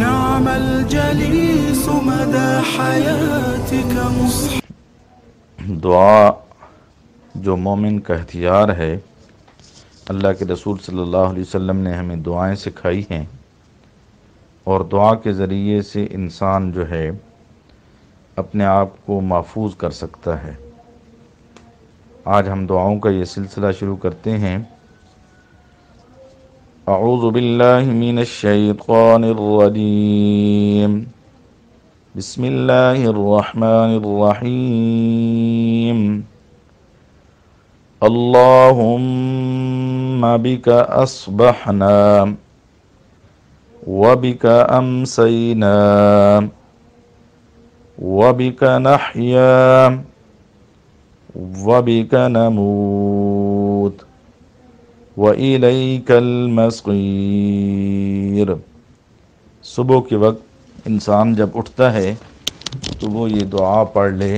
نعم الجليس مدى حياتك دعا جو مومن کا ہتھیار ہے، اللہ کے رسول صلی اللہ علیہ وسلم نے ہمیں دعائیں سکھائی ہیں، اور دعا کے ذریعے سے انسان جو ہے اپنے آپ کو محفوظ کر سکتا ہے۔ آج ہم دعاؤں کا یہ سلسلہ شروع کرتے ہیں۔ اعوذ باللہ من الشیطان الرجیم، بسم اللہ الرحمن الرحیم، اللہم بک اصبحنا وبک امسینا وبک نحیا وبک نموت وإلیک المصیر۔ صبح کے وقت انسان جب اٹھتا ہے تو وہ یہ دعا پڑھ لے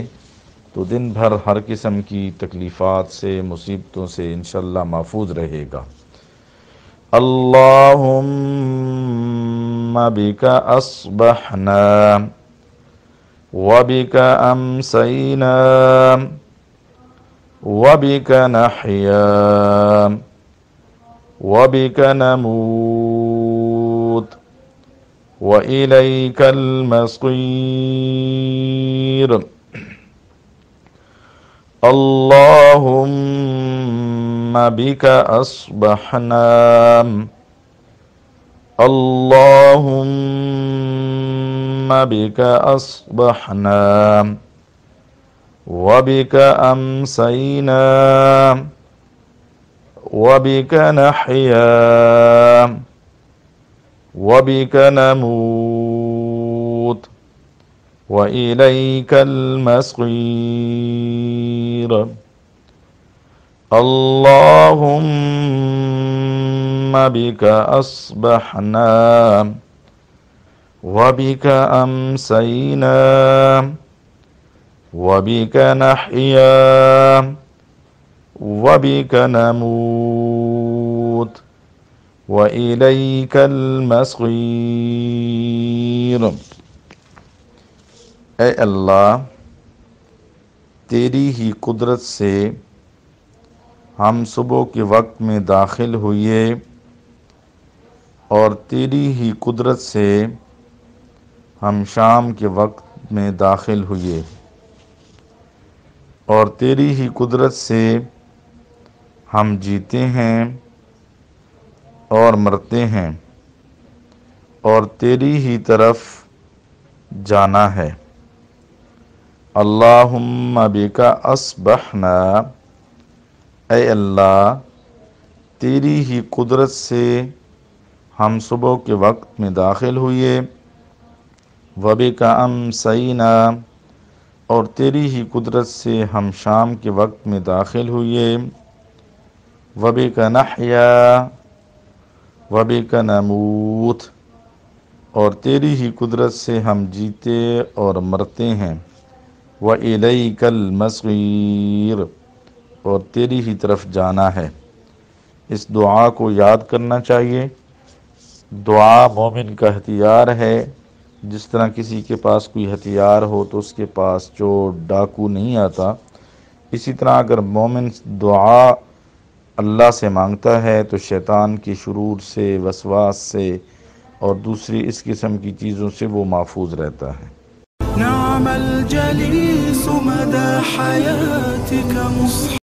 تو دن بھر ہر قسم کی تکلیفات سے، مصیبتوں سے انشاءاللہ محفوظ رہے گا۔ اللہم بک اصبحنا وبک امسینا وبک نحیا وبک نموت وإلیک المصیر۔ اللہم بک اصبحنا اللہم بک اصبحنا وبک امسینا وبک نحیا وبک نموت وإلیک المصیر۔ اللہم بک اصبحنا وبک امسینا وبک نحیا وبک نموت وإلیک المصیر۔ اے اللہ، تیری ہی قدرت سے ہم صبح کے وقت میں داخل ہوئے، اور تیری ہی قدرت سے ہم شام کے وقت میں داخل ہوئے، اور تیری ہی قدرت سے ہم جیتے ہیں اور مرتے ہیں، اور تیری ہی طرف جانا ہے۔ اللہم بک اصبحنا، اے اللہ، تیری ہی قدرت سے ہم صبح کے وقت میں داخل ہوئے، وبک امسینا، اور تیری ہی قدرت سے ہم شام کے وقت میں داخل ہوئے، وبک نحیا وبک نموت، اور تیری ہی قدرت سے ہم جیتے اور مرتے ہیں، وإلیک المصیر، اور تیری ہی طرف جانا ہے۔ اس دعا کو یاد کرنا چاہیے۔ دعا مومن کا ہتھیار ہے۔ جس طرح کسی کے پاس کوئی ہتھیار ہو تو اس کے پاس چور ڈاکو نہیں آتا، اسی طرح اگر مومن دعا اللہ سے مانگتا ہے تو شیطان کی شرور سے، وسواس سے اور دوسری اس قسم کی چیزوں سے وہ محفوظ رہتا ہے۔ نعم الجليس مدى حياتك